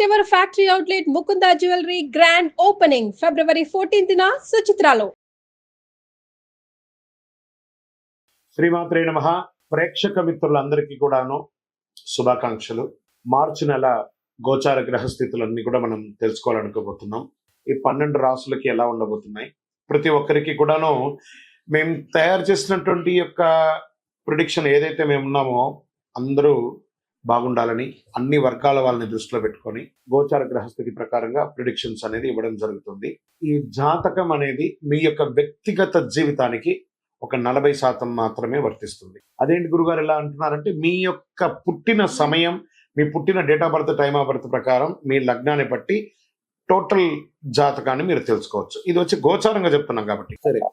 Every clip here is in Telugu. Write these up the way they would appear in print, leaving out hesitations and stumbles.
First ever factory outlet Mukunda jewellery grand opening February 14న సుచిత్రాలో. శ్రీమాత్రే నమః. ప్రేక్షక మిత్రులందరికీ కూడాను శుభాకాంక్షలు. మార్చి నెల గోచార గ్రహస్థితులన్నీ కూడా మనం తెలుసుకోవాలనుకోబోతున్నాం. ఈ 12 రాసులకి ఎలా ఉండబోతున్నాయి, ప్రతి ఒక్కరికి కూడాను మేము తయారు చేసినటువంటి యొక్క ప్రిడిక్షన్ ఏదైతే మేము ఉన్నామో అందరూ బాగుండాలని అన్ని వర్గాల వాళ్ళని దృష్టిలో పెట్టుకొని గోచార గ్రహస్థితి ప్రకారంగా ప్రిడిక్షన్స్ అనేది ఇవ్వడం జరుగుతుంది. ఈ జాతకం అనేది మీ యొక్క వ్యక్తిగత జీవితానికి ఒక 40% మాత్రమే వర్తిస్తుంది. అదేంటి గురుగారు ఎలా అంటున్నారంటే, మీ యొక్క పుట్టిన సమయం, మీ పుట్టిన date of birth, time of birth ప్రకారం మీ లగ్నాన్ని బట్టి టోటల్ జాతకాన్ని మీరు తెలుసుకోవచ్చు. ఇది వచ్చి గోచారంగా చెప్తున్నాం కాబట్టి. సరే,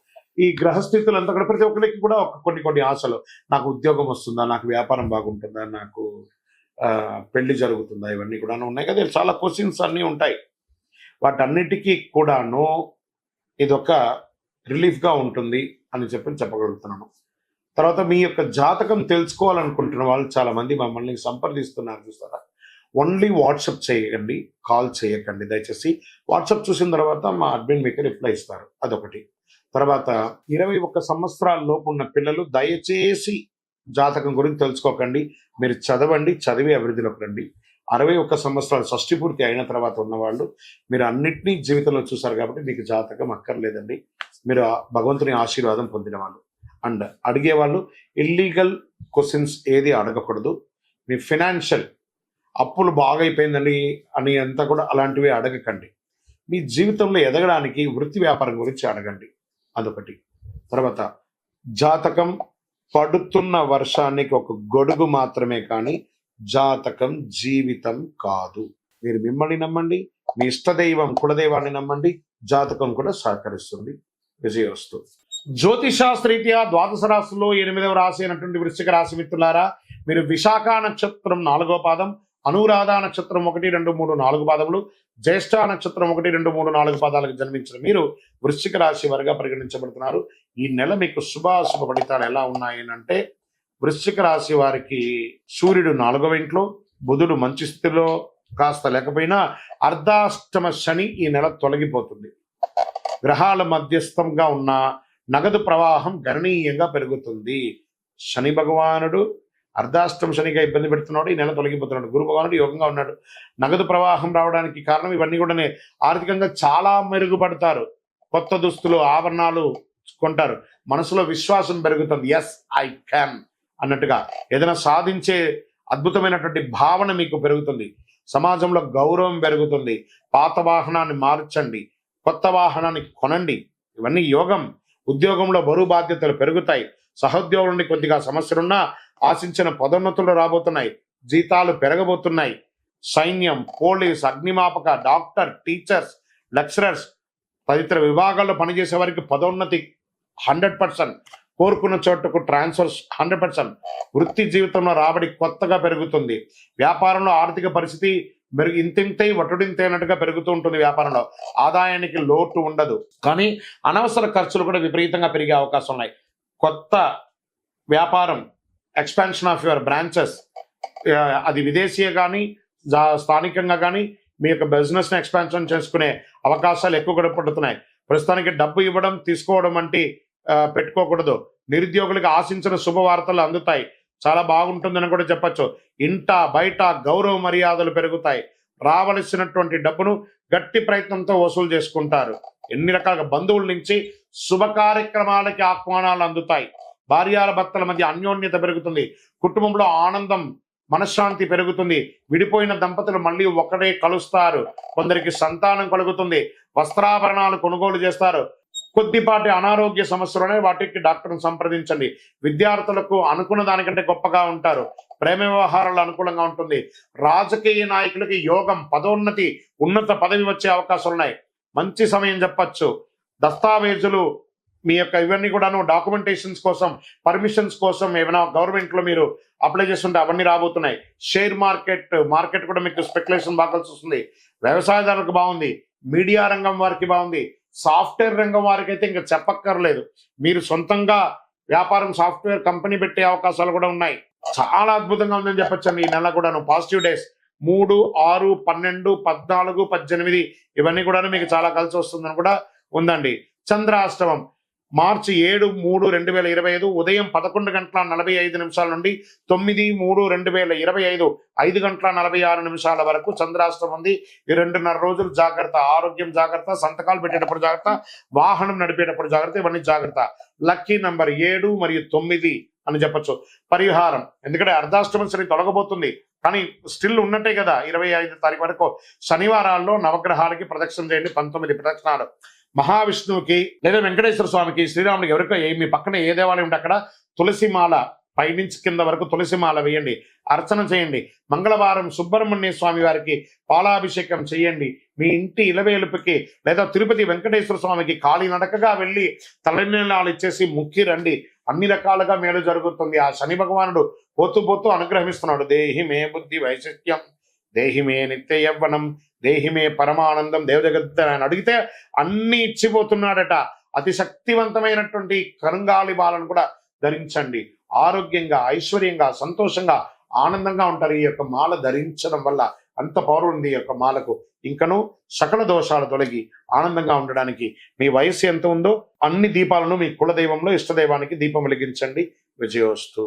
ఈ గ్రహస్థితులంతా కూడా ప్రతి ఒక్కరికి కూడా కొన్ని ఆశలు, నాకు ఉద్యోగం వస్తుందా, నాకు వ్యాపారం బాగుంటుందా, నాకు పెళ్లి జరుగుతుందా, ఇవన్నీ కూడా ఉన్నాయి కదా. చాలా క్వశ్చన్స్ అన్నీ ఉంటాయి. వాటన్నిటికీ కూడాను ఇదొక రిలీఫ్గా ఉంటుంది అని చెప్పగలుగుతున్నాను. తర్వాత మీ యొక్క జాతకం తెలుసుకోవాలనుకుంటున్న వాళ్ళు చాలా మంది మమ్మల్ని సంప్రదిస్తున్నారు, చూస్తారా. ఓన్లీ వాట్సాప్ చేయకండి, కాల్ చేయకండి దయచేసి. వాట్సాప్ చూసిన తర్వాత మా అడ్మిన్ మీకు రిప్లై ఇస్తారు. అదొకటి. తర్వాత 21 సంవత్సరాల లోపు ఉన్న పిల్లలు దయచేసి జాతకం గురించి తెలుసుకోకండి. మీరు చదవండి, చదివి అభివృద్ధిలోకి రండి. 61 సంవత్సరాలు షష్టి పూర్తి అయిన తర్వాత ఉన్నవాళ్ళు మీరు అన్నిటినీ జీవితంలో చూసారు కాబట్టి మీకు జాతకం అక్కర్లేదండి. మీరు భగవంతుని ఆశీర్వాదం పొందిన వాళ్ళు. అండ్ అడిగేవాళ్ళు ఇల్లీగల్ క్వశ్చన్స్ ఏది అడగకూడదు. మీ ఫినాన్షియల్ అప్పులు బాగా అయిపోయిందండి అని అంతా కూడా అలాంటివి అడగకండి. మీ జీవితంలో ఎదగడానికి వృత్తి వ్యాపారం గురించి అడగండి. అదొకటి. తర్వాత జాతకం పడుతున్న వర్షానికి ఒక గొడుగు మాత్రమే కానీ జాతకం జీవితం కాదు. మీరు మిమ్మల్ని నమ్మండి, మీ ఇష్టదైవం కులదైవాన్ని నమ్మండి, జాతకం కూడా సహకరిస్తుంది. విజయోస్తు. జ్యోతిషాస్త్రరీత్యా ద్వాదశ రాశుల్లో 8వ రాశి అయినటువంటి వృశ్చిక రాశి మిత్రులారా, మీరు విశాఖ నక్షత్రం 4వ పాదం, అనురాధ నక్షత్రం 1, 2, 3, 4 పాదములు, జ్యేష్ఠ నక్షత్రం 1, 2, 3, 4 పాదాలకు జన్మించిన మీరు వృశ్చిక రాశి వారిగా పరిగణించబడుతున్నారు. ఈ నెల మీకు శుభాశుభ ఫలితాలు ఎలా ఉన్నాయి అంటే, వృశ్చిక రాశి వారికి సూర్యుడు 4వ ఇంట్లో, బుధుడు మంచి స్థితిలో కాస్త లేకపోయినా అర్ధాష్టమ శని ఈ నెల తొలగిపోతుంది. గ్రహాల మధ్యస్థంగా ఉన్న నగదు ప్రవాహం గణనీయంగా పెరుగుతుంది. శని భగవానుడు అర్ధాష్టమ శనిగా ఇబ్బంది పెడుతున్నాడు, ఈ నెల తొలగిపోతున్నాడు. గురు భగవానుడు యోగంగా ఉన్నాడు. నగదు ప్రవాహం రావడానికి కారణం ఇవన్నీ కూడా ఆర్థికంగా చాలా మెరుగుపడతారు. కొత్త దుస్తులు, ఆభరణాలు కొంటారు. మనసులో విశ్వాసం పెరుగుతుంది. ఎస్ ఐ క్యాన్ అన్నట్టుగా ఏదైనా సాధించే అద్భుతమైనటువంటి భావన మీకు పెరుగుతుంది. సమాజంలో గౌరవం పెరుగుతుంది. పాత వాహనాన్ని మార్చండి, కొత్త వాహనాన్ని కొనండి. ఇవన్నీ యోగం. ఉద్యోగంలో బరువు బాధ్యతలు పెరుగుతాయి. సహోద్యోగుల నుండి కొద్దిగా సమస్యలున్నా ఆశించిన పదోన్నతులు రాబోతున్నాయి. జీతాలు పెరగబోతున్నాయి. సైన్యం, పోలీస్, అగ్నిమాపక, డాక్టర్, టీచర్స్, లెక్చరర్స్ తదితర విభాగాల్లో పనిచేసే వారికి పదోన్నతి 100%, కోరుకున్న చోటుకు ట్రాన్స్ఫర్స్ 100%. వృత్తి జీవితంలో రాబడి కొత్తగా పెరుగుతుంది. వ్యాపారంలో ఆర్థిక పరిస్థితి ఇంతింతై వటుడింతే అన్నట్టుగా పెరుగుతూ ఉంటుంది. వ్యాపారంలో ఆదాయానికి లోటు ఉండదు, కానీ అనవసర ఖర్చులు కూడా విపరీతంగా పెరిగే అవకాశం ఉన్నాయి. కొత్త వ్యాపారం, ఎక్స్పాన్షన్ ఆఫ్ యువర్ బ్రాంచెస్, అది విదేశీయ కానీ స్థానికంగా కానీ మీ యొక్క బిజినెస్ని ఎక్స్పాన్షన్ చేసుకునే అవకాశాలు ఎక్కువ కూడా పడుతున్నాయి. ప్రస్తుతానికి డబ్బు ఇవ్వడం తీసుకోవడం వంటి పెట్టుకోకూడదు. నిరుద్యోగులకు ఆశించిన శుభవార్తలు అందుతాయి. చాలా బాగుంటుందని కూడా చెప్పచ్చు. ఇంట బయట గౌరవ మర్యాదలు పెరుగుతాయి. రావలసినటువంటి డబ్బును గట్టి ప్రయత్నంతో వసూలు చేసుకుంటారు. ఎన్ని రకాల బంధువుల నుంచి శుభ కార్యక్రమాలకి ఆహ్వానాలు అందుతాయి. భార్యాల భర్తల మధ్య అన్యోన్యత పెరుగుతుంది. కుటుంబంలో ఆనందం, మనశ్శాంతి పెరుగుతుంది. విడిపోయిన దంపతులు మళ్ళీ ఒకటే కలుస్తారు. కొందరికి సంతానం కలుగుతుంది. వస్త్రాభరణాలు కొనుగోలు చేస్తారు. కొద్దిపాటి అనారోగ్య సమస్యలునే వాటికి డాక్టర్ని సంప్రదించండి. విద్యార్థులకు అనుకున్న దానికంటే గొప్పగా ఉంటారు. ప్రేమ వ్యవహారాలు అనుకూలంగా ఉంటుంది. రాజకీయ నాయకులకి యోగం, పదోన్నతి, ఉన్నత పదవి వచ్చే అవకాశాలు ఉన్నాయి. మంచి సమయం చెప్పచ్చు. దస్తావేజులు మీ యొక్క ఇవన్నీ కూడాను డాక్యుమెంటేషన్స్ కోసం, పర్మిషన్స్ కోసం ఏమైనా గవర్నమెంట్లో మీరు అప్లై చేస్తుంటే అవన్నీ రాబోతున్నాయి. షేర్ మార్కెట్ కూడా మీకు స్పెక్యులేషన్ బాగా కలిసి వస్తుంది. వ్యవసాయదారులకు బాగుంది. మీడియా రంగం వారికి బాగుంది. సాఫ్ట్వేర్ రంగం వారికి అయితే ఇంకా చెప్పక్కర్లేదు. మీరు సొంతంగా వ్యాపారం, సాఫ్ట్వేర్ కంపెనీ పెట్టే అవకాశాలు కూడా ఉన్నాయి. చాలా అద్భుతంగా ఉందని చెప్పొచ్చండి. ఈ నెల కూడాను పాజిటివ్ డేస్. 3, 6, 12, 14, 18 ఇవన్నీ కూడా మీకు చాలా కలిసి వస్తుందని కూడా ఉందండి. చంద్రాష్టమం మార్చి 7, 3, 2025 ఉదయం 11:45 నుండి 9, 3, 2025 5:46 వరకు చంద్రాష్టమం ఉంది. ఈ 2.5 రోజులు జాగ్రత్త, ఆరోగ్యం జాగ్రత్త, సంతకాలు పెట్టేటప్పుడు జాగ్రత్త, వాహనం నడిపేటప్పుడు జాగ్రత్త, ఇవన్నీ జాగ్రత్త. లక్కీ నంబర్ 7 మరియు 9 అని చెప్పొచ్చు. పరిహారం, ఎందుకంటే అర్ధాష్టమ శని తొలగబోతుంది కానీ స్టిల్ ఉన్నట్టే కదా 25 తారీఖు వరకు. శనివారాల్లో నవగ్రహాలకి ప్రదక్షిణ చేయండి, 19 ప్రదక్షిణాలు. మహావిష్ణువుకి లేదా వెంకటేశ్వర స్వామికి, శ్రీరాముడికి ఎవరికో మీ పక్కన ఏ దేవాలయం ఉంటే అక్కడ తులసిమాల పైనుంచి కింద వరకు తులసిమాల వేయండి, అర్చన చేయండి. మంగళవారం సుబ్రహ్మణ్య స్వామి వారికి పాలాభిషేకం చేయండి. మీ ఇంటి ఇలవేలుపుకి లేదా తిరుపతి వెంకటేశ్వర స్వామికి కాలినడకగా వెళ్ళి తలనీలాలు ఇచ్చేసి ముక్కి రండి. అన్ని రకాలుగా మేలు జరుగుతుంది. ఆ శని భగవానుడు పోతూ అనుగ్రహిస్తున్నాడు. దేహి మే బుద్ధి వైశిష్ట్యం, దేహి మే నిత్య యవ్వనం, దేహి మే పరమానందం. దేవజగత్ అని అడిగితే అన్ని ఇచ్చిపోతున్నాడట. అతి శక్తివంతమైనటువంటి కరుంగాలి బాలను కూడా ధరించండి. ఆరోగ్యంగా, ఐశ్వర్యంగా, సంతోషంగా, ఆనందంగా ఉంటారు. ఈ యొక్క మాల ధరించడం వల్ల అంత పవర్ ఉంది ఈ యొక్క మాలకు. ఇంకను సకల దోషాలు తొలగి ఆనందంగా ఉండడానికి మీ వయస్సు ఎంత ఉందో అన్ని దీపాలను మీ కులదైవంలో ఇష్టదైవానికి దీపం వెలిగించండి. విజయోస్తు.